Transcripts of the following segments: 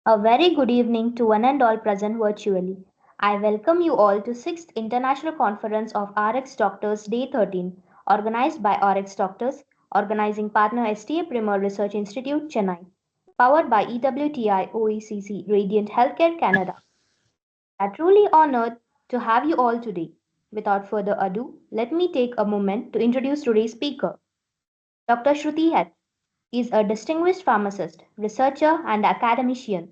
A very good evening to one and all present virtually. I welcome you all to 6th International Conference of RX Doctors Day 13, organized by RX Doctors, organizing partner STA Premier Research Institute, Chennai, powered by EWTI OECC Radiant Healthcare Canada. We are truly honored to have you all today. Without further ado, let me take a moment to introduce today's speaker. Dr. Shruti Heth is a distinguished pharmacist, researcher, and academician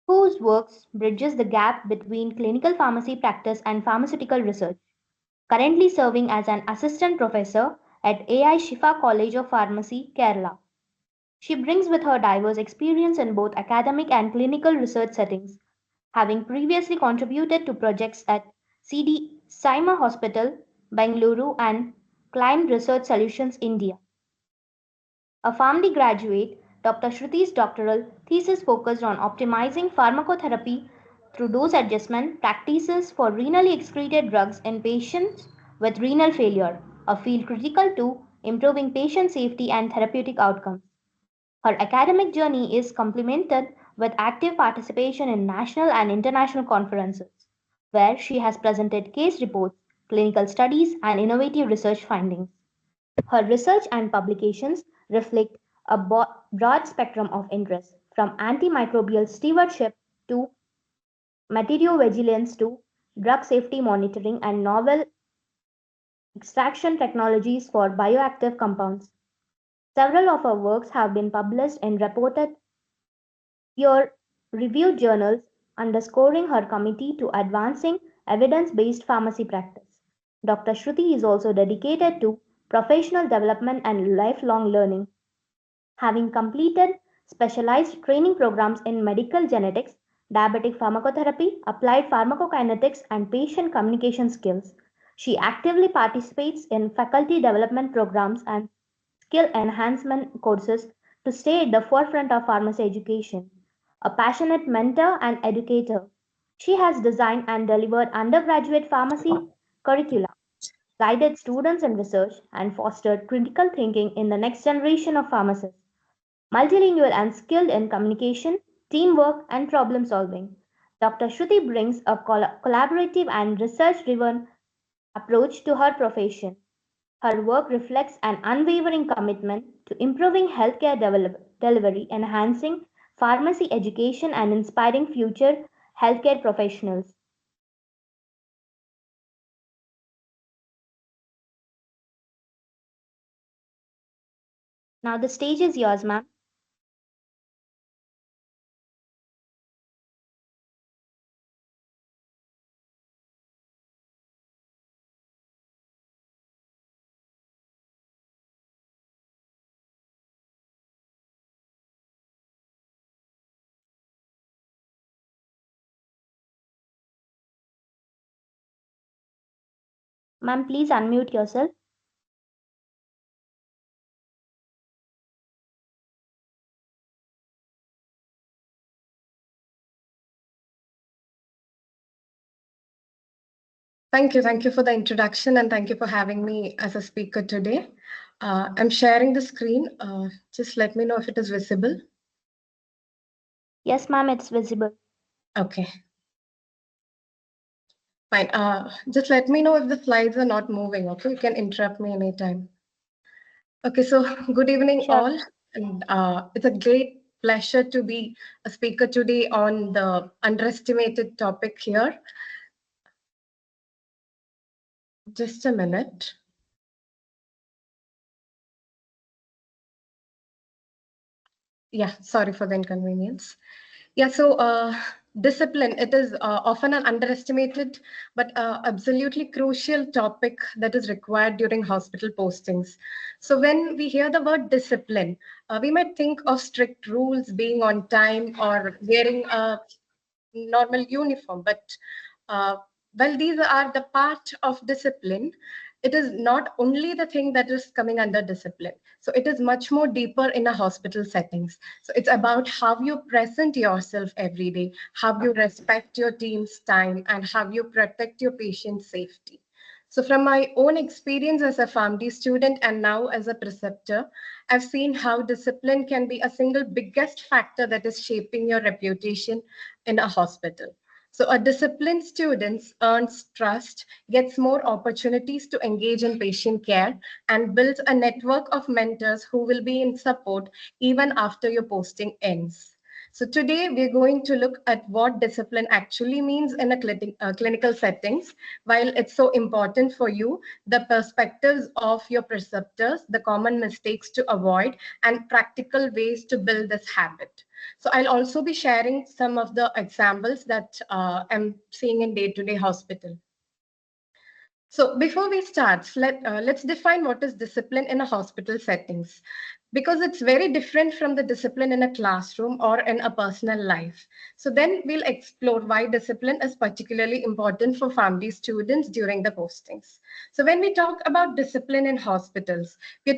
whose works bridges the gap between clinical pharmacy practice and pharmaceutical research, currently serving as an assistant professor at AI Shifa College of Pharmacy, Kerala. She brings with her diverse experience in both academic and clinical research settings, having previously contributed to projects at CD Saima Hospital, Bengaluru, and Client Research Solutions, India. A PharmD graduate, Dr. Shruti's doctoral thesis focused on optimizing pharmacotherapy through dose adjustment practices for renally excreted drugs in patients with renal failure, a field critical to improving patient safety and therapeutic outcomes. Her academic journey is complemented with active participation in national and international conferences, where she has presented case reports, clinical studies, and innovative research findings. Her research and publications reflect a broad spectrum of interests, from antimicrobial stewardship to materiovigilance to drug safety monitoring and novel extraction technologies for bioactive compounds. Several of her works have been published in reported peer-reviewed journals, underscoring her commitment to advancing evidence-based pharmacy practice. Dr. Shruti is also dedicated to professional development and lifelong learning, having completed specialized training programs in medical genetics, diabetic pharmacotherapy, applied pharmacokinetics, and patient communication skills. She actively participates in faculty development programs and skill enhancement courses to stay at the forefront of pharmacy education. A passionate mentor and educator, she has designed and delivered undergraduate pharmacy curricula, guided students in research, and fostered critical thinking in the next generation of pharmacists. Multilingual and skilled in communication, teamwork, and problem solving, Dr. Shruti brings a collaborative and research driven approach to her profession. Her work reflects an unwavering commitment to improving healthcare delivery, enhancing pharmacy education, and inspiring future healthcare professionals. Now, the stage is yours, ma'am. Ma'am, please unmute yourself. Thank you. Thank you for the introduction and thank you for having me as a speaker today. I'm sharing the screen. Just let me know if it is visible. Yes, ma'am, it's visible. Okay. Fine. Just let me know if the slides are not moving. Okay, you can interrupt me anytime. Okay, so good evening, Sure. all. And it's a great pleasure to be a speaker today on the underestimated topic here. Just a minute. Yeah, sorry for the inconvenience. Yeah, so discipline, it is often an underestimated but absolutely crucial topic that is required during hospital postings. So when we hear the word discipline, we might think of strict rules, being on time, or wearing a normal uniform. But while these are the part of discipline, it is not only the thing that is coming under discipline. So it is much more deeper in a hospital settings. So it's about how you present yourself every day, how you respect your team's time, and how you protect your patient's safety. So from my own experience as a PharmD student and now as a preceptor, I've seen how discipline can be a single biggest factor that is shaping your reputation in a hospital. So a disciplined student earns trust, gets more opportunities to engage in patient care, and builds a network of mentors who will be in support even after your posting ends. So today we're going to look at what discipline actually means in a clinical settings. While it's so important for you, the perspectives of your preceptors, the common mistakes to avoid, and practical ways to build this habit. So I'll also be sharing some of the examples that I'm seeing in day-to-day hospital. So before we start, let's define what is discipline in a hospital settings, because it's very different from the discipline in a classroom or in a personal life. So then we'll explore why discipline is particularly important for family students during the postings. So when we talk about discipline in hospitals, we're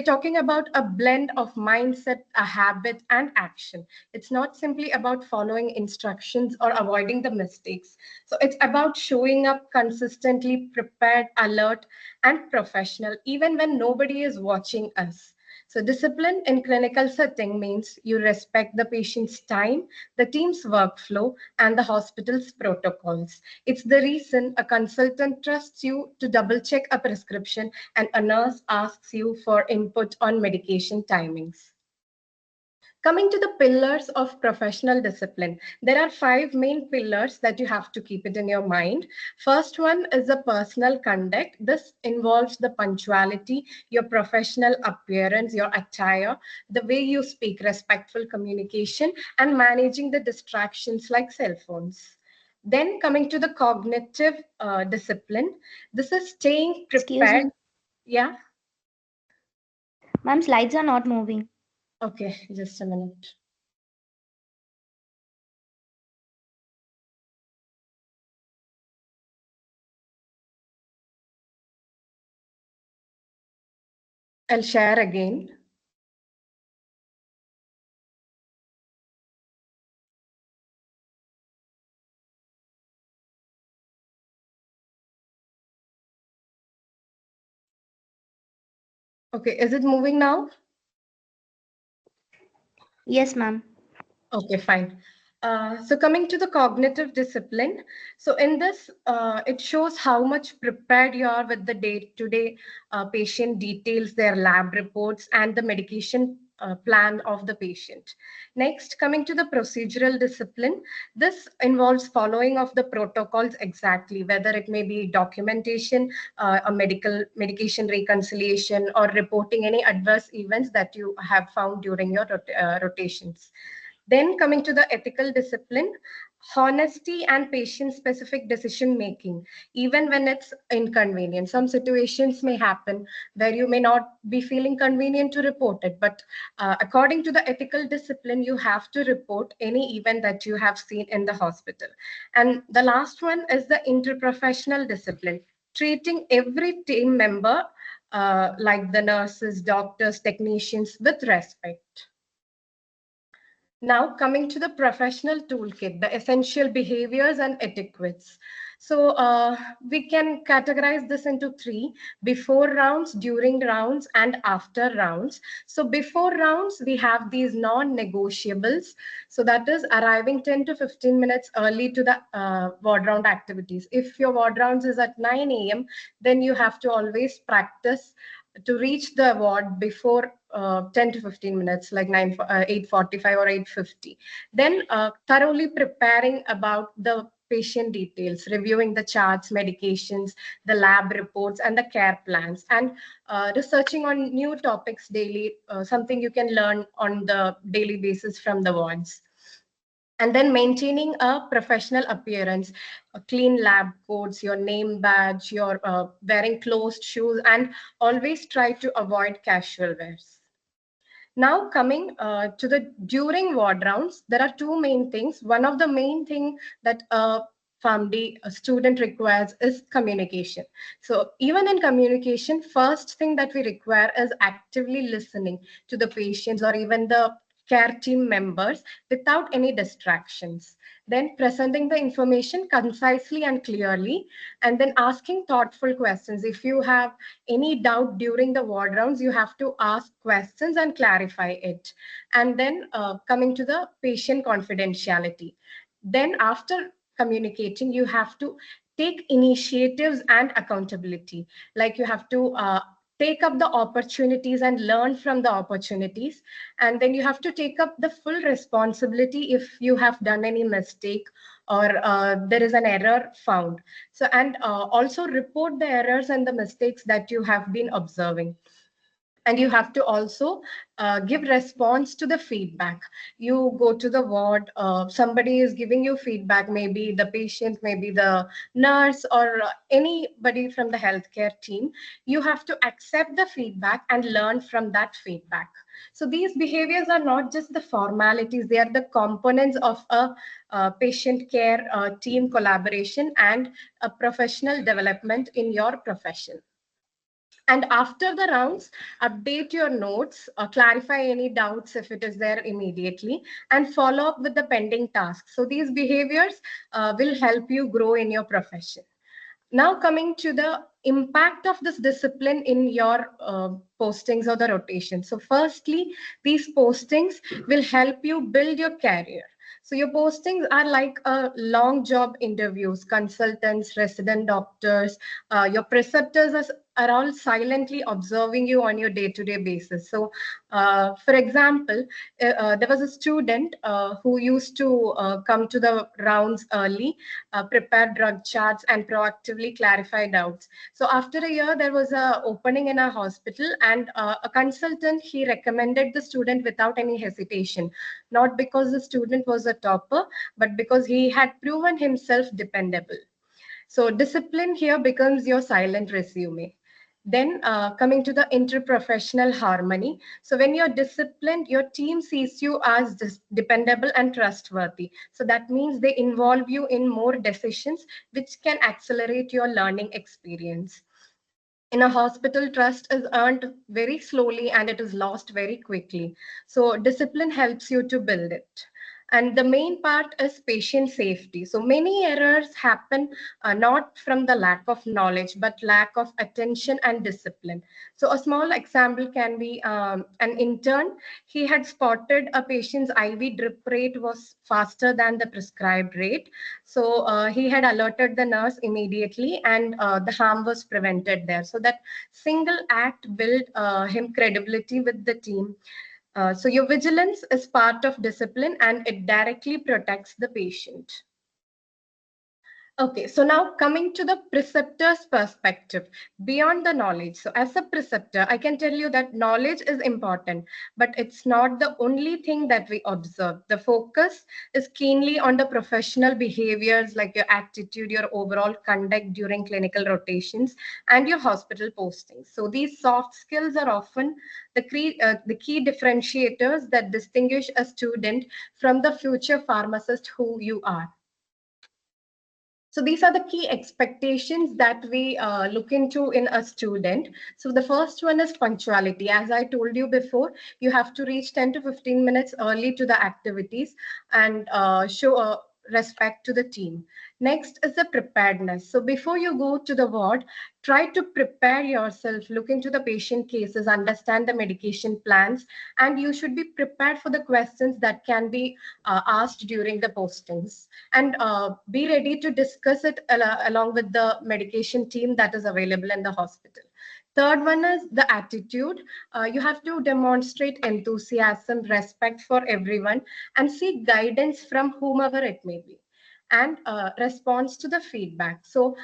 talking about a blend of mindset, a habit, and action. It's not simply about following instructions or avoiding the mistakes. So it's about showing up consistently, prepared, alert, and professional, even when nobody is watching us. So discipline in clinical setting means you respect the patient's time, the team's workflow, and the hospital's protocols. It's the reason a consultant trusts you to double check a prescription and a nurse asks you for input on medication timings. Coming to the pillars of professional discipline, there are five main pillars that you have to keep it in your mind. First one is the personal conduct. This involves the punctuality, your professional appearance, your attire, the way you speak, respectful communication, and managing the distractions like cell phones. Then coming to the cognitive discipline, this is staying Excuse prepared. me. Yeah, Ma'am, slides are not moving. okay, just a minute. I'll share again. Okay, is it moving now? Yes, ma'am. Okay, fine. So coming to the cognitive discipline, so in this, it shows how much prepared you are with the day-to-day patient details, their lab reports, and the medication plan of the patient. Next, coming to the procedural discipline, this involves following of the protocols exactly, whether it may be documentation, a medication reconciliation, or reporting any adverse events that you have found during your rotations. Then coming to the ethical discipline, honesty and patient specific decision making, even when it's inconvenient. Some situations may happen where you may not be feeling convenient to report it, but according to the ethical discipline, you have to report any event that you have seen in the hospital. And the last one is the interprofessional discipline, treating every team member like the nurses, doctors, technicians with respect. Now, coming to the professional toolkit, the essential behaviors and etiquettes. So we can categorize this into three: before rounds, during rounds, and after rounds. So before rounds, we have these non-negotiables. So that is arriving 10 to 15 minutes early to the ward round activities. If your ward rounds is at 9 a.m., then you have to always practice to reach the ward before 10 to 15 minutes, like 8:45 or 8:50. Then thoroughly preparing about the patient details, reviewing the charts, medications, the lab reports, and the care plans, and researching on new topics daily, something you can learn on the daily basis from the wards. And then maintaining a professional appearance, a clean lab coats, your name badge, your wearing closed shoes, and always try to avoid casual wears. Now coming to the during ward rounds, there are two main things. One of the main thing that a student requires is communication. So even in communication, first thing that we require is actively listening to the patients or even the care team members without any distractions. Then presenting the information concisely and clearly, and then asking thoughtful questions. If you have any doubt during the ward rounds, you have to ask questions and clarify it. And then coming to the patient confidentiality. Then after communicating, you have to take initiatives and accountability. Like you have to take up the opportunities and learn from the opportunities, and then you have to take up the full responsibility if you have done any mistake or there is an error found. So and also report the errors and the mistakes that you have been observing. And you have to also give response to the feedback. You go to the ward, somebody is giving you feedback, maybe the patient, maybe the nurse, or anybody from the healthcare team. You have to accept the feedback and learn from that feedback. So these behaviors are not just the formalities, they are the components of a patient care team collaboration and a professional development in your profession. And after the rounds, update your notes, clarify any doubts if it is there immediately, and follow up with the pending tasks. So these behaviors will help you grow in your profession. Now coming to the impact of this discipline in your postings or the rotation. So firstly, these postings will help you build your career. So your postings are like a long job interviews, consultants, resident doctors, your preceptors are all silently observing you on your day-to-day basis. So for example, there was a student who used to come to the rounds early, prepare drug charts, and proactively clarify doubts. So after a year, there was a opening in a hospital, and a consultant, he recommended the student without any hesitation, not because the student was a topper, but because he had proven himself dependable. So discipline here becomes your silent resume. Then coming to the interprofessional harmony. So when you're disciplined, your team sees you as dependable and trustworthy. So that means they involve you in more decisions, which can accelerate your learning experience. In a hospital, trust is earned very slowly and it is lost very quickly. So discipline helps you to build it. And the main part is patient safety. So many errors happen not from the lack of knowledge, but lack of attention and discipline. So a small example can be an intern. He had spotted a patient's IV drip rate was faster than the prescribed rate. So he had alerted the nurse immediately, and the harm was prevented there. So that single act built him credibility with the team. So your vigilance is part of discipline and it directly protects the patient. Okay, so now coming to the preceptor's perspective, beyond the knowledge. So as a preceptor, I can tell you that knowledge is important, but it's not the only thing that we observe. The focus is keenly on the professional behaviors like your attitude, your overall conduct during clinical rotations, and your hospital postings. So these soft skills are often the key differentiators that distinguish a student from the future pharmacist who you are. So these are the key expectations that we look into in a student. So the first one is punctuality. As I told you before, you have to reach 10 to 15 minutes early to the activities and show respect to the team. Next is the preparedness. So before you go to the ward, try to prepare yourself, look into the patient cases, understand the medication plans, and you should be prepared for the questions that can be asked during the postings. And be ready to discuss it along with the medication team that is available in the hospital. Third one is the attitude. You have to demonstrate enthusiasm, respect for everyone, and seek guidance from whomever it may be. And response to the feedback. So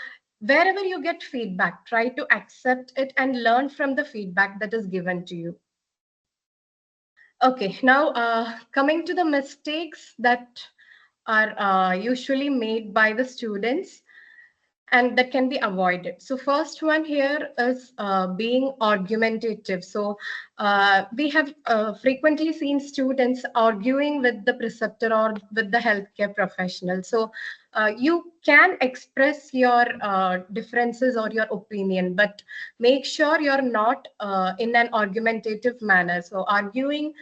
wherever you get feedback, try to accept it and learn from the feedback that is given to you. Okay, now coming to the mistakes that are usually made by the students and that can be avoided. So first one here is being argumentative. So we have frequently seen students arguing with the preceptor or with the healthcare professional. So You can express your differences or your opinion, but make sure you're not in an argumentative manner. So arguing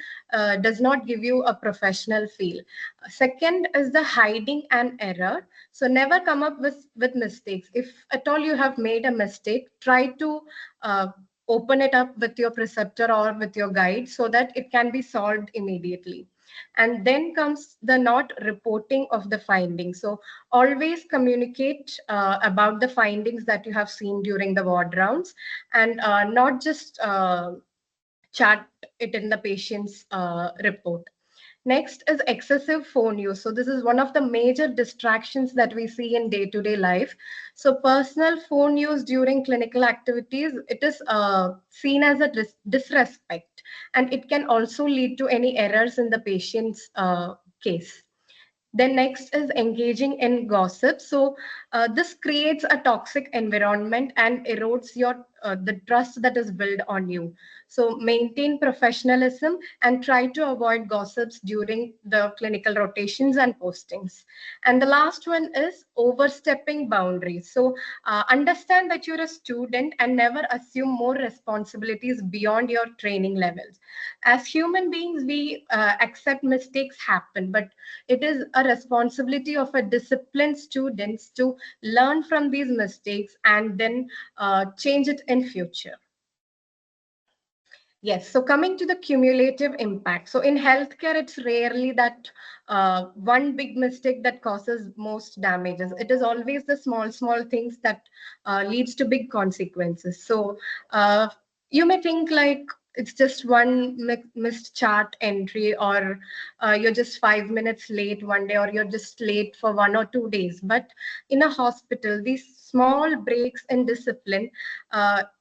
does not give you a professional feel. Second is the hiding an error. So never come up with mistakes. If at all you have made a mistake, try to uh, open it up with your preceptor or with your guide so that it can be solved immediately. And then comes the not reporting of the findings. So always communicate about the findings that you have seen during the ward rounds, and not just chart it in the patient's report. Next is excessive phone use. So this is one of the major distractions that we see in day-to-day life. So personal phone use during clinical activities, it is seen as a disrespect, and it can also lead to any errors in the patient's case. Then next is engaging in gossip. So this creates a toxic environment and erodes your the trust that is built on you. So maintain professionalism and try to avoid gossips during the clinical rotations and postings. And the last one is overstepping boundaries. So understand that you're a student and never assume more responsibilities beyond your training levels. As human beings, we accept mistakes happen, but it is a responsibility of a disciplined students to learn from these mistakes and then change it in future. Yes, so coming to the cumulative impact. So in healthcare, it's rarely that one big mistake that causes most damages. It is always the small things that leads to big consequences. So uh, you may think like it's just one missed chart entry, or you're just 5 minutes late one day, or you're just late for 1 or 2 days. But in a hospital, these small breaks in discipline,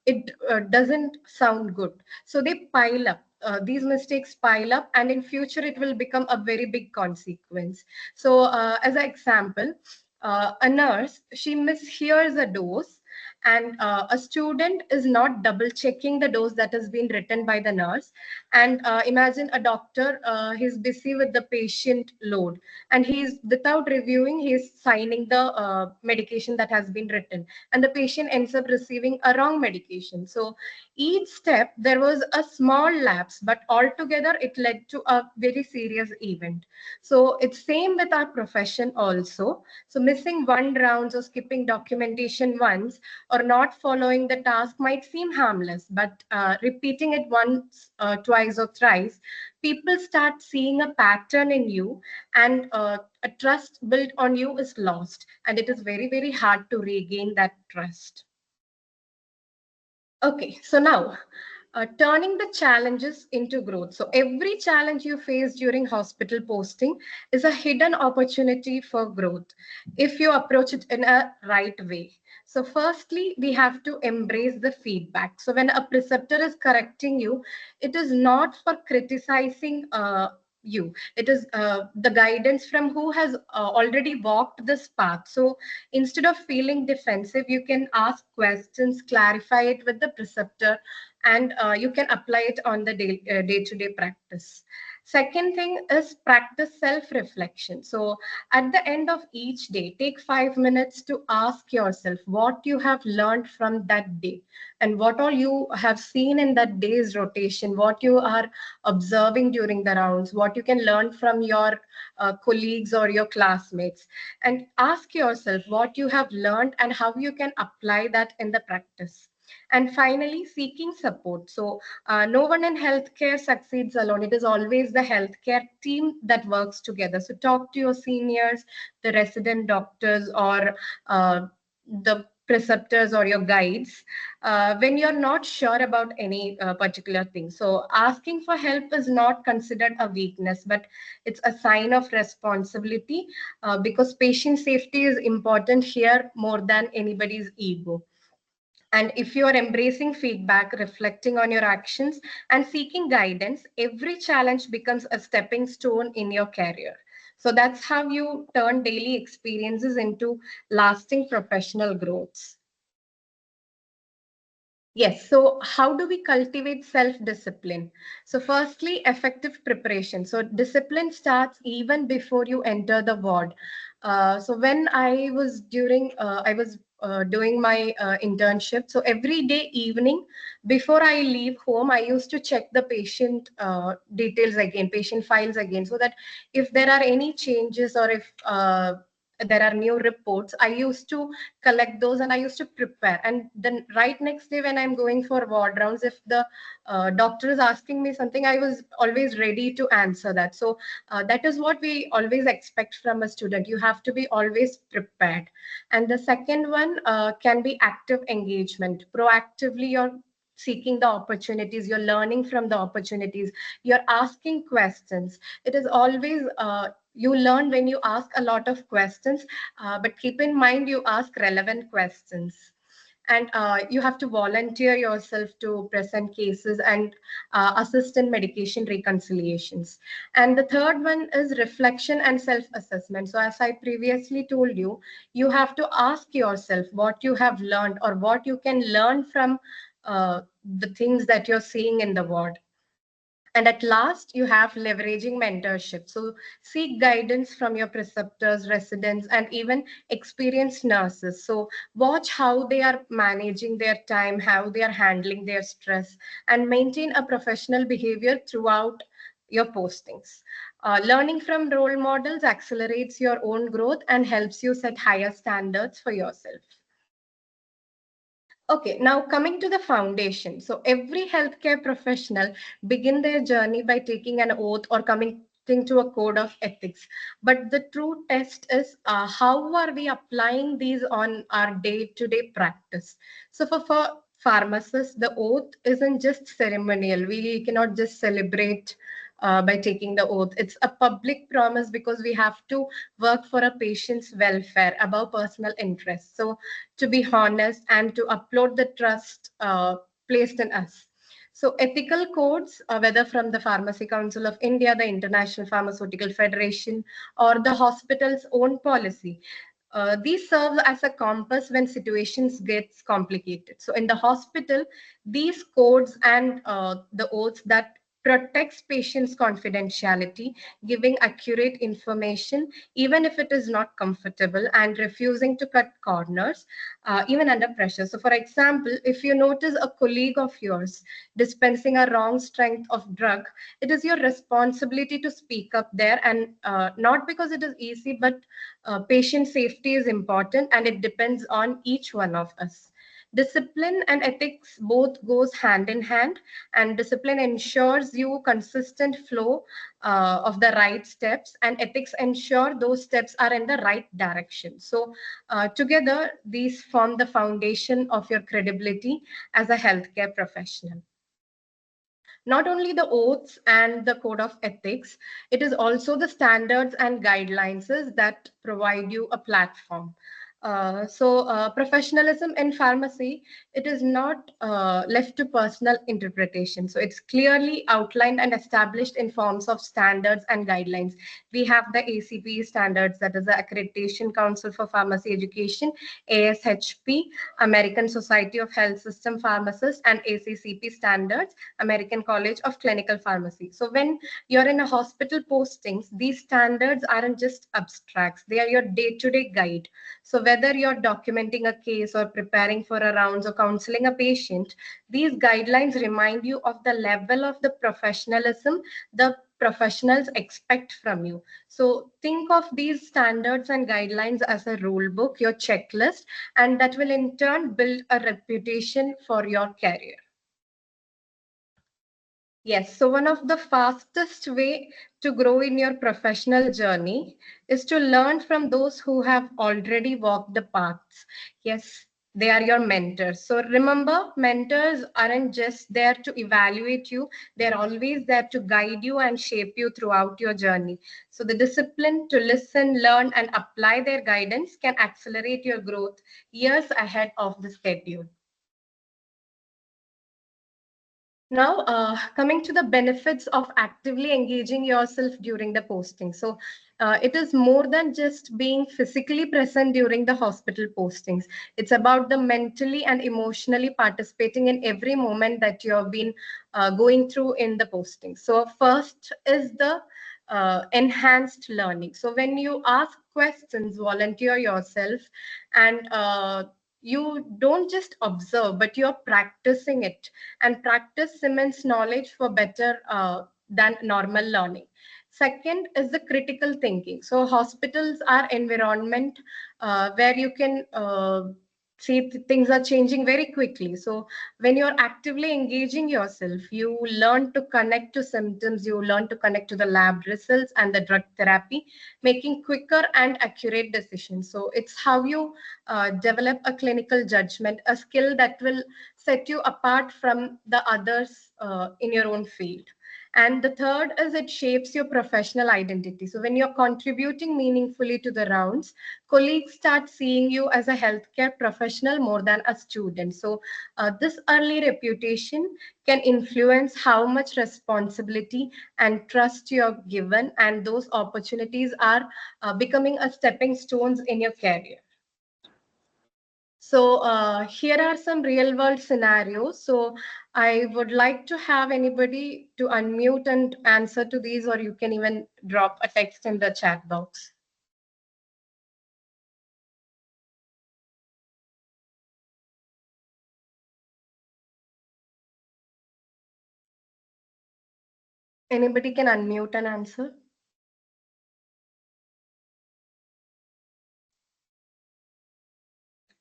it doesn't sound good, so they pile up. These mistakes pile up, and in future it will become a very big consequence. So as an example, a nurse, she mishears a dose, and a student is not double checking the dose that has been written by the nurse. And imagine a doctor, he's busy with the patient load, and he's without reviewing, he's signing the medication that has been written, and the patient ends up receiving a wrong medication. So each step there was a small lapse, but altogether it led to a very serious event. So it's same with our profession also. So missing one rounds or skipping documentation once or not following the task might seem harmless, but repeating it once, twice, or thrice, people start seeing a pattern in you, and a trust built on you is lost, and it is very hard to regain that trust. Okay, so now turning the challenges into growth. So every challenge you face during hospital posting is a hidden opportunity for growth if you approach it in a right way. So firstly, we have to embrace the feedback. So when a preceptor is correcting you, it is not for criticizing you. It is the guidance from who has already walked this path. So instead of feeling defensive, you can ask questions, clarify it with the preceptor, and you can apply it on the day-to-day practice. Second thing is practice self-reflection. So at the end of each day, take 5 minutes to ask yourself what you have learned from that day, and what all you have seen in that day's rotation, what you are observing during the rounds, what you can learn from your colleagues or your classmates, and ask yourself what you have learned and how you can apply that in the practice. And finally, seeking support. So no one in healthcare succeeds alone. It is always the healthcare team that works together. So talk to your seniors, the resident doctors, or the preceptors or your guides when you're not sure about any particular thing. So asking for help is not considered a weakness, but it's a sign of responsibility, because patient safety is important here more than anybody's ego. And if you are embracing feedback, reflecting on your actions, and seeking guidance, every challenge becomes a stepping stone in your career. So that's how you turn daily experiences into lasting professional growths. Yes, so how do we cultivate self-discipline? So firstly, effective preparation. So discipline starts even before you enter the ward. So when I was doing my internship. So every day evening before I leave home, I used to check the patient details again, patient files again, so that if there are any changes or if there are new reports, I used to collect those and I used to prepare. And then right next day when I'm going for ward rounds, if the doctor is asking me something, I was always ready to answer that. So that is what we always expect from a student. You have to be always prepared. And the second one can be active engagement. Proactively, you're seeking the opportunities, you're learning from the opportunities, you're asking questions. It is always you learn when you ask a lot of questions, but keep in mind you ask relevant questions. And you have to volunteer yourself to present cases and assist in medication reconciliations. And the third one is reflection and self-assessment. So as I previously told you, you have to ask yourself what you have learned or what you can learn from the things that you're seeing in the ward. And at last, you have leveraging mentorship. So seek guidance from your preceptors, residents, and even experienced nurses. So watch how they are managing their time, how they are handling their stress, and maintain a professional behavior throughout your postings. Learning from role models accelerates your own growth and helps you set higher standards for yourself. Okay, now coming to the foundation. So every healthcare professional begin their journey by taking an oath or committing to a code of ethics. But the true test is how are we applying these on our day-to-day practice? So for pharmacists, the oath isn't just ceremonial. We cannot just celebrate by taking the oath. It's a public promise because we have to work for a patient's welfare above personal interest. So to be honest and to upload the trust placed in us. So ethical codes, whether from the Pharmacy Council of India, the International Pharmaceutical Federation, or the hospital's own policy, these serve as a compass when situations gets complicated. So in the hospital, these codes and the oaths that protects patients' confidentiality, giving accurate information, even if it is not comfortable, and refusing to cut corners, even under pressure. So, for example, if you notice a colleague of yours dispensing a wrong strength of drug, it is your responsibility to speak up there, and not because it is easy, but patient safety is important, and it depends on each one of us. Discipline and ethics both goes hand in hand, and discipline ensures you consistent flow of the right steps, and ethics ensure those steps are in the right direction. So together these form the foundation of your credibility as a healthcare professional. Not only the oaths and the code of ethics, it is also the standards and guidelines that provide you a platform. Professionalism in pharmacy, it is not left to personal interpretation. So it's clearly outlined and established in forms of standards and guidelines. We have the ACP standards, that is the Accreditation Council for Pharmacy Education, ASHP, American Society of Health System Pharmacists, and ACCP standards, American College of Clinical Pharmacy. So when you're in a hospital postings, these standards aren't just abstracts, they are your day-to-day guide. So whether you're documenting a case or preparing for a rounds or counseling a patient, these guidelines remind you of the level of the professionalism the professionals expect from you. So think of these standards and guidelines as a rule book, your checklist, and that will in turn build a reputation for your career. Yes, so one of the fastest way to grow in your professional journey is to learn from those who have already walked the paths. Yes, they are your mentors. So remember, mentors aren't just there to evaluate you, they're always there to guide you and shape you throughout your journey. So the discipline to listen, learn, and apply their guidance can accelerate your growth years ahead of the schedule. Now, coming to the benefits of actively engaging yourself during the posting. So, it is more than just being physically present during the hospital postings. It's about the mentally and emotionally participating in every moment that you have been going through in the posting. So, first is the enhanced learning. So when you ask questions, volunteer yourself, and you don't just observe, but you're practicing it. And practice cements knowledge for better than normal learning. Second is the critical thinking. So hospitals are environment where you can see things are changing very quickly. So when you're actively engaging yourself, you learn to connect to symptoms, you learn to connect to the lab results and the drug therapy, making quicker and accurate decisions. So it's how you develop a clinical judgment, a skill that will set you apart from the others in your own field. And the third is it shapes your professional identity. So when you're contributing meaningfully to the rounds, colleagues start seeing you as a healthcare professional more than a student. So this early reputation can influence how much responsibility and trust you're given, and those opportunities are becoming a stepping stones in your career. So here are some real world scenarios. So I would like to have anybody to unmute and answer to these, or you can even drop a text in the chat box. Anybody can unmute and answer.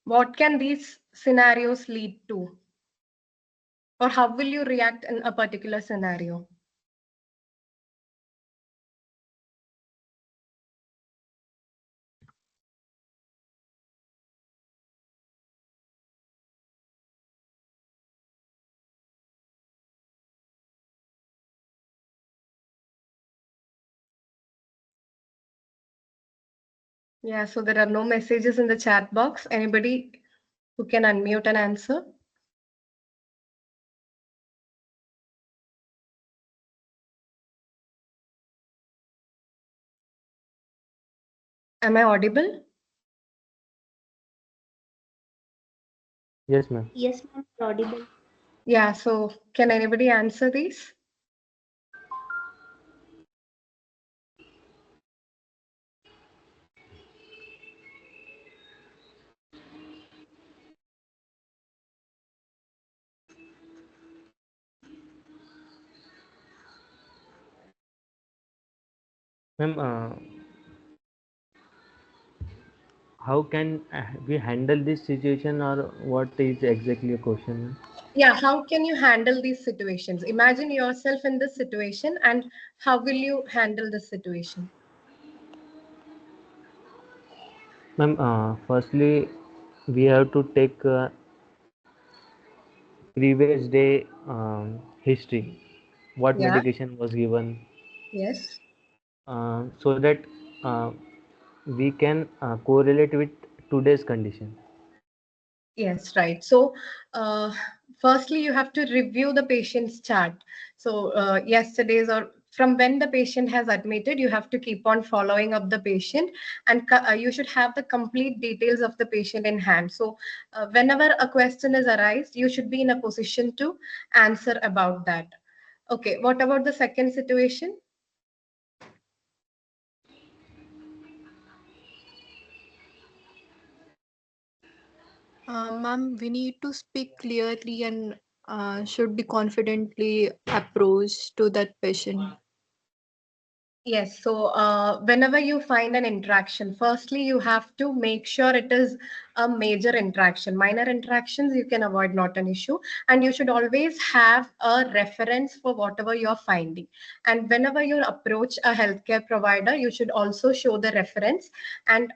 What can these scenarios lead to? Or how will you react in a particular scenario? Yeah, so there are no messages in the chat box. Anybody who can unmute and answer? Am I audible? Yes, ma'am. Yes, ma'am, you're audible. Yeah, so can anybody answer these? Ma'am, how can we handle this situation, or what is exactly a question, ma'am? Yeah, how can you handle these situations? Imagine yourself in this situation, and how will you handle this situation? Ma'am, firstly, we have to take previous day history, what Yeah, medication was given, yes. so that uh, we can correlate with today's condition. Yes, right. So, firstly, you have to review the patient's chart. So, yesterday's or from when the patient has admitted, you have to keep on following up the patient, and you should have the complete details of the patient in hand. So, whenever a question is arised, you should be in a position to answer about that. Okay, what about the second situation? Ma'am, we need to speak clearly and should be confidently approach to that patient. Yes, so whenever you find an interaction, firstly, you have to make sure it is a major interaction. Minor interactions you can avoid, not an issue. And you should always have a reference for whatever you're finding. And whenever you approach a healthcare provider, you should also show the reference. And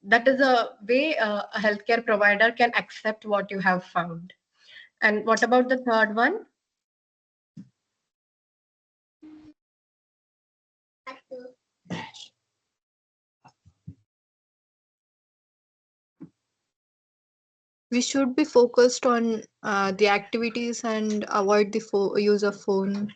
that is a way a healthcare provider can accept what you have found. And what about the third one? We should be focused on the activities and avoid the use of phone.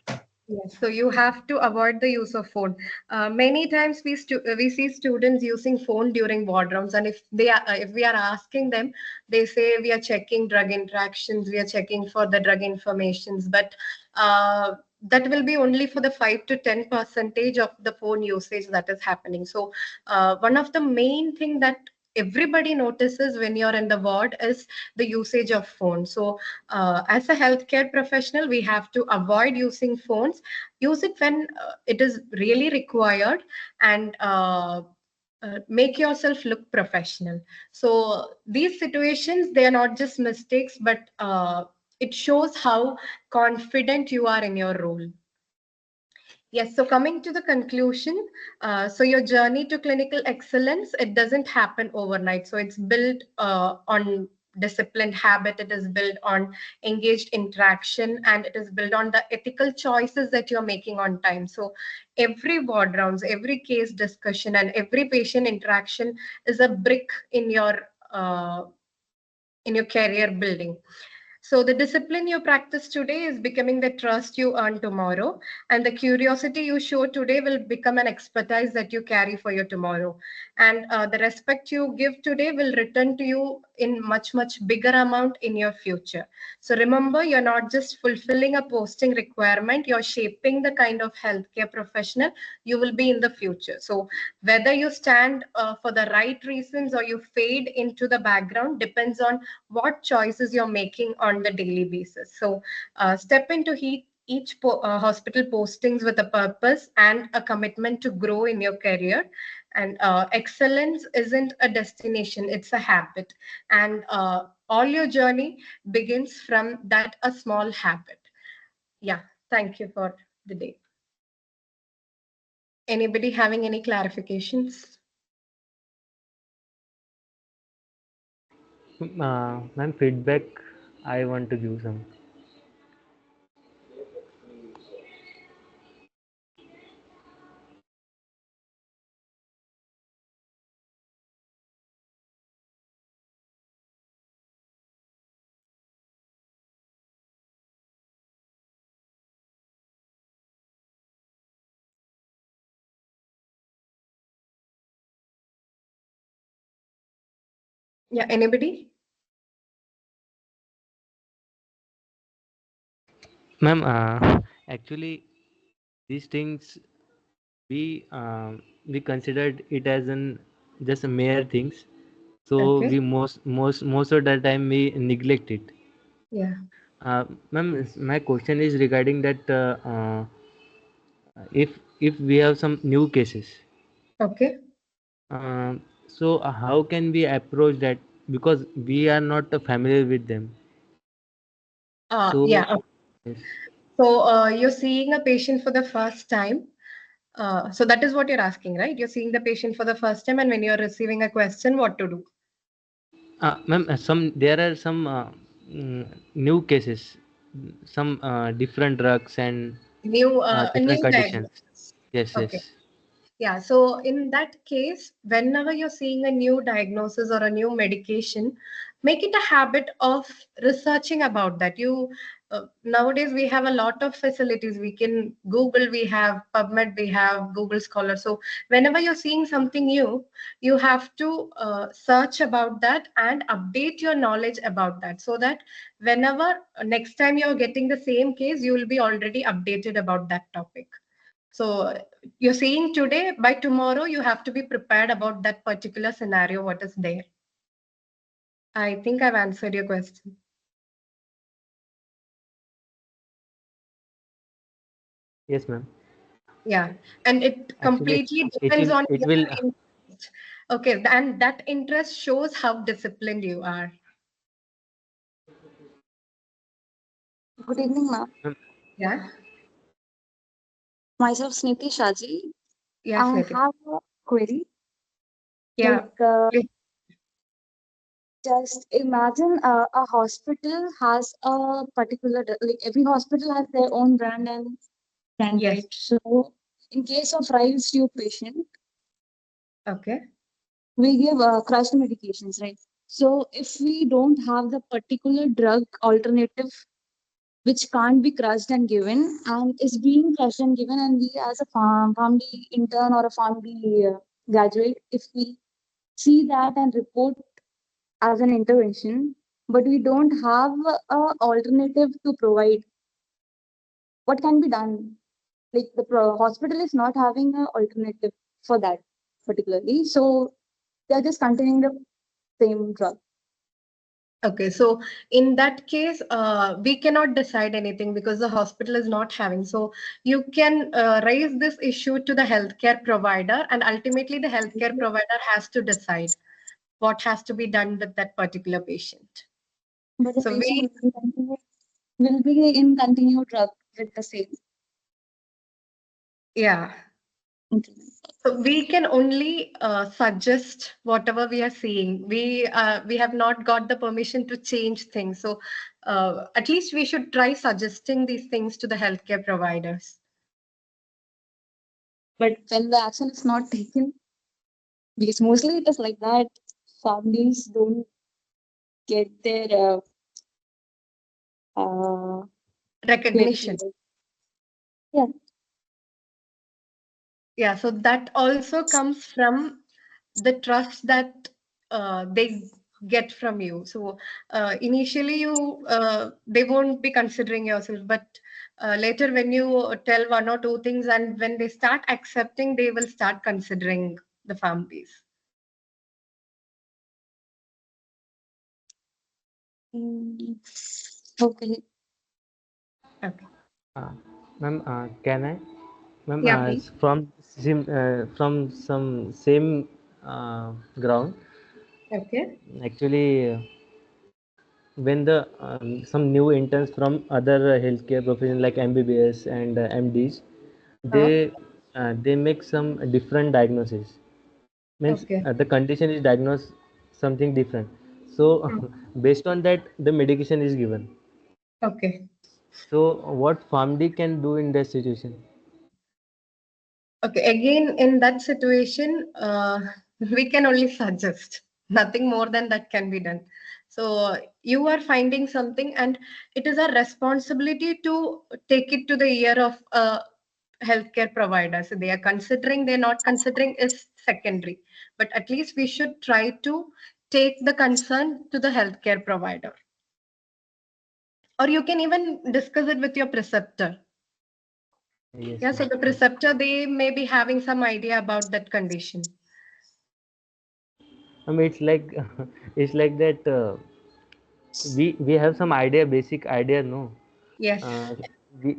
Yes, so you have to avoid the use of phone. Many times we see students using phone during ward rounds, and if we are asking them, they say we are checking drug interactions, we are checking for the drug informations. But that will be only for the 5 to 10% of the phone usage that is happening. So one of the main thing that everybody notices when you're in the ward is the usage of phone. So as a healthcare professional, we have to avoid using phones. Use it when it is really required, and make yourself look professional. So these situations, they are not just mistakes, but it shows how confident you are in your role. Yes, so coming to the conclusion, so your journey to clinical excellence, it doesn't happen overnight. So it's built on disciplined habit, it is built on engaged interaction, and it is built on the ethical choices that you're making on time. So every ward rounds, every case discussion, and every patient interaction is a brick in your career building. So the discipline you practice today is becoming the trust you earn tomorrow, and the curiosity you show today will become an expertise that you carry for your tomorrow. And the respect you give today will return to you in much bigger amount in your future. So remember, you're not just fulfilling a posting requirement, you're shaping the kind of healthcare professional you will be in the future. So whether you stand for the right reasons or you fade into the background depends on what choices you're making on the daily basis. So step into each hospital postings with a purpose and a commitment to grow in your career. And excellence isn't a destination, it's a habit. And all your journey begins from that a small habit. Yeah, thank you for the day. Anybody having any clarifications? Ma'am, feedback, I want to give some. Yeah, anybody? Ma'am, actually, these things we considered it as an just a mere things, so Okay. we most of the time we neglect it. Yeah. Ma'am, my question is regarding that if we have some new cases, Okay. so how can we approach that, because we are not familiar with them. So Yeah. yes. So you're seeing a patient for the first time. So that is what you're asking, right? You're seeing the patient for the first time, and when you're receiving a question, what to do? Ma'am, some there are some new cases, some different drugs and A different new conditions. diagnosis. Yes, Okay. yes. Yeah, so in that case, whenever you're seeing a new diagnosis or a new medication, make it a habit of researching about that. Nowadays we have a lot of facilities. We can Google, we have PubMed, we have Google Scholar. So whenever you're seeing something new, you have to search about that and update your knowledge about that, so that whenever next time you're getting the same case, you will be already updated about that topic. So you're saying today, by tomorrow, you have to be prepared about that particular scenario, what is there. I think I've answered your question. Yes, ma'am. Yeah, and it Actually, completely it depends will on it your will interest. Okay, and that interest shows how disciplined you are. Good evening, ma'am. Yeah, Myself, Sniti Shaji. yes, I Nitin. have a query. Yeah, Like, please. just imagine a hospital has a particular, like, every hospital has their own brand, Yes. right? So, in case of rice tube patient, Okay. we give crushed medications, right? So, if we don't have the particular drug alternative which can't be crushed and given and is being crushed and given, and we as a family intern or a family graduate, if we see that and report as an intervention, but we don't have a alternative to provide, what can be done? Like the hospital is not having an alternative for that particularly, so they're just continuing the same drug. Okay, so in that case, we cannot decide anything because the hospital is not having. So you can raise this issue to the healthcare provider, and ultimately the healthcare provider has to decide what has to be done with that particular patient. But the So patient will be in continued drug with the same. yeah. Okay. So we can only suggest whatever we are seeing. We have not got the permission to change things. So at least we should try suggesting these things to the healthcare providers. But when the action is not taken, because mostly it is like that, families don't get their Recognition. yeah. Yeah, so that also comes from the trust that they get from you. So initially they won't be considering yourself, but later when you tell one or two things and when they start accepting, they will start considering the families. Okay. Okay. Ma'am, can I? Ma'am, Yeah, please. from some same ground. Okay. Actually, when the some new interns from other healthcare professions like MBBS and MDs, Uh, they make some different diagnosis. Means okay. the condition is diagnosed something different. So Mm. based on that, the medication is given. Okay. So what PharmD can do in that situation? Okay, again, in that situation, we can only suggest. Nothing more than that can be done. So you are finding something, and it is our responsibility to take it to the ear of a healthcare provider. So they are considering, they're not considering is secondary. But at least we should try to take the concern to the healthcare provider. Or you can even discuss it with your preceptor. Yes, Yeah, so ma'am. the preceptor, they may be having some idea about that condition. I mean, it's like it's like that. We have some idea, basic idea, no. Yes. Uh,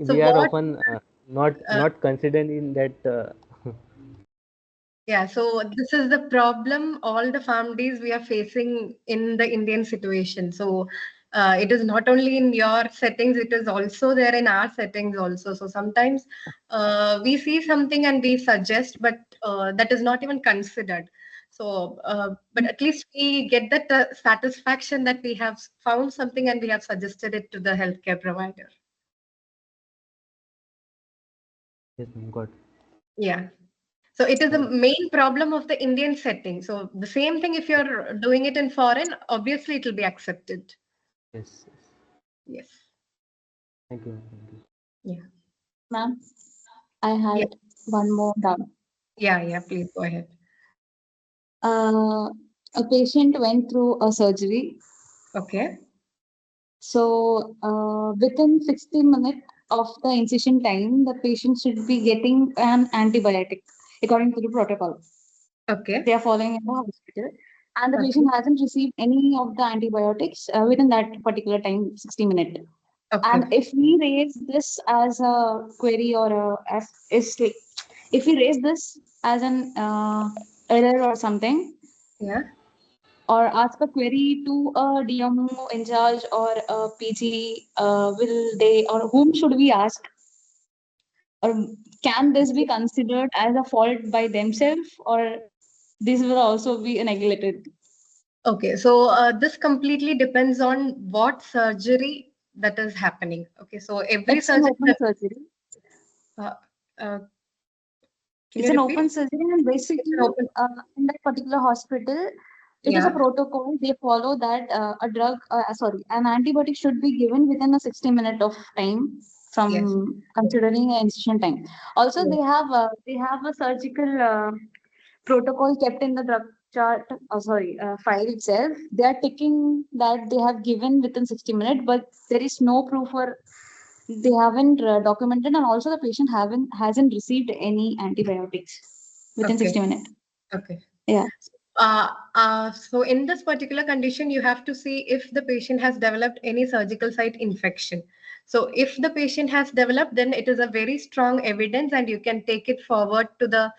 So we are what? often Uh, not considered in that. yeah. So this is the problem. All the families we are facing in the Indian situation. So it is not only in your settings; it is also there in our settings also. So sometimes we see something and we suggest, but that is not even considered. So, but at least we get that satisfaction that we have found something and we have suggested it to the healthcare provider. Yes, ma'am, got. Yeah. So it is the Thank, main problem of the Indian setting. So the same thing, if you're doing it in foreign, obviously it will be accepted. yes, yes. Yes. Thank you, ma'am. Thank you. Yeah. Ma'am, I Yeah. had one more doubt. Yeah. Yeah. Please go ahead. Uh, a patient went through a surgery. Okay. So within 60 minutes of the incision time, the patient should be getting an antibiotic according to the protocol. Okay. They are following in the hospital, and the Okay. patient hasn't received any of the antibiotics within that particular time, 60 minutes. And Okay. if we raise this as a query or as is like, if we raise this as an error or something, Yeah. or ask a query to a DMO in charge or a PG, will they or whom should we ask? Or can this be considered as a fault by themselves, or this will also be neglected? Okay. So this completely depends on what surgery that is happening. Okay. So every It's an surgery. open surgery. Uh, uh, can It's you an repeat? open surgery, and It's an basically, open. in that particular hospital, it is a Yeah. protocol. They follow that an antibiotic should be given within a 60 minute of time Yes. from considering an incision time. Also, Yes. they have a surgical protocol kept in the drug chart. File itself. They are ticking that they have given within 60 minutes, but there is no proof for they haven't documented, and also the patient hasn't received any antibiotics within Okay. 60 minutes. Okay. Yeah. So in this particular condition, you have to see if the patient has developed any surgical site infection. So if the patient has developed, then it is a very strong evidence, and you can take it forward to the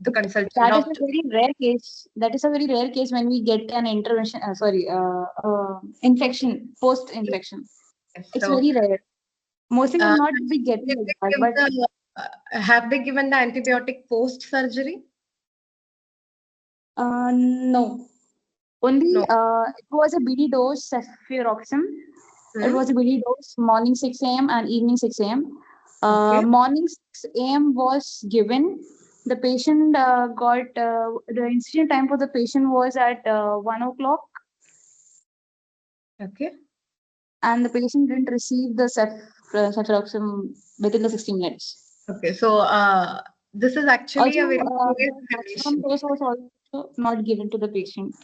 consultant That is a doctor. very rare case. That is a very rare case when we get an intervention. Infection, post-infection. It's So very rare. Mostly uh, will not be getting did like they that, give but have they given the antibiotic post surgery? no. Only No. it was a BD dose, cefuroxime. It Hmm? was a BD dose, morning 6 a.m. and evening 6 a.m. Okay. Morning 6 a.m. was given. The patient the incision time for the patient was at 1 o'clock, Okay. and the patient didn't receive the cefuroxime within the 60 minutes. Okay. So this is actually Also, a very serious the maximum condition. dose was also not given to the patient.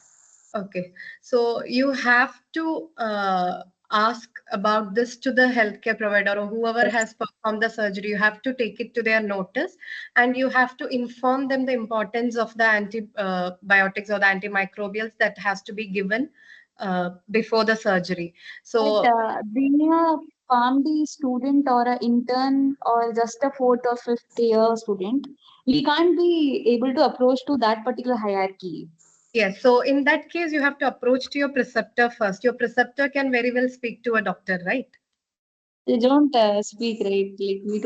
Okay, so you have to ask about this to the healthcare provider or whoever Yes. has performed the surgery. You have to take it to their notice, and you have to inform them the importance of the antibiotics or the antimicrobials that has to be given before the surgery. But So being a PharmD student or an intern or just a fourth or fifth year student, we can't be able to approach to that particular hierarchy. yes, so in that case, you have to approach to your preceptor first. Your preceptor can very well speak to a doctor, right? They don't speak right. Like we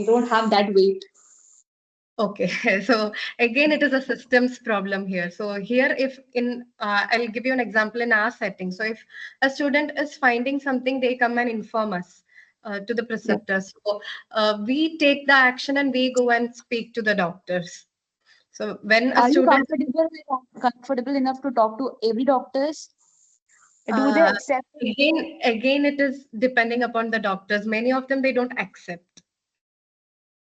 don't have that weight. Okay, so again, it is a systems problem here. So here, if in, I'll give you an example in our setting. So if a student is finding something, they come and inform us to the Yeah. preceptor. So we take the action and we go and speak to the doctors. So when a Are you student, comfortable enough to talk to every doctors? Do they uh, accept it? again, it is depending upon the doctors. Many of them, they don't accept.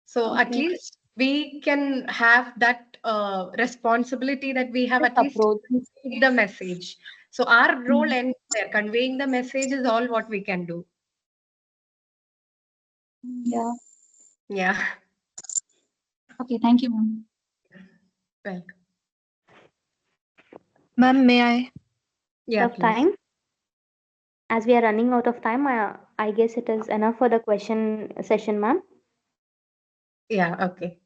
So at Okay. least we can have that responsibility that we have Just at least approach. conveyed the message. So our role Mm. ends there. Conveying the message is all what we can do. Yeah. Yeah. Okay. Thank you, ma'am. Well, Ma'am, may I? yeah, Of please. time. As we are running out of time, I guess it is enough for the question session, ma'am. Yeah, okay.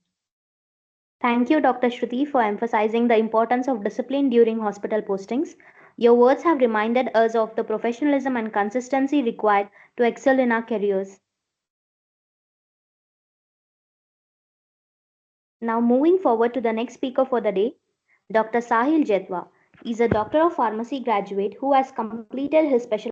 Thank you, Dr. Shruti, for emphasizing the importance of discipline during hospital postings. Your words have reminded us of the professionalism and consistency required to excel in our careers. Now, moving forward to the next speaker for the day, Dr. Sahil Jetwa is a Doctor of Pharmacy graduate who has completed his specialization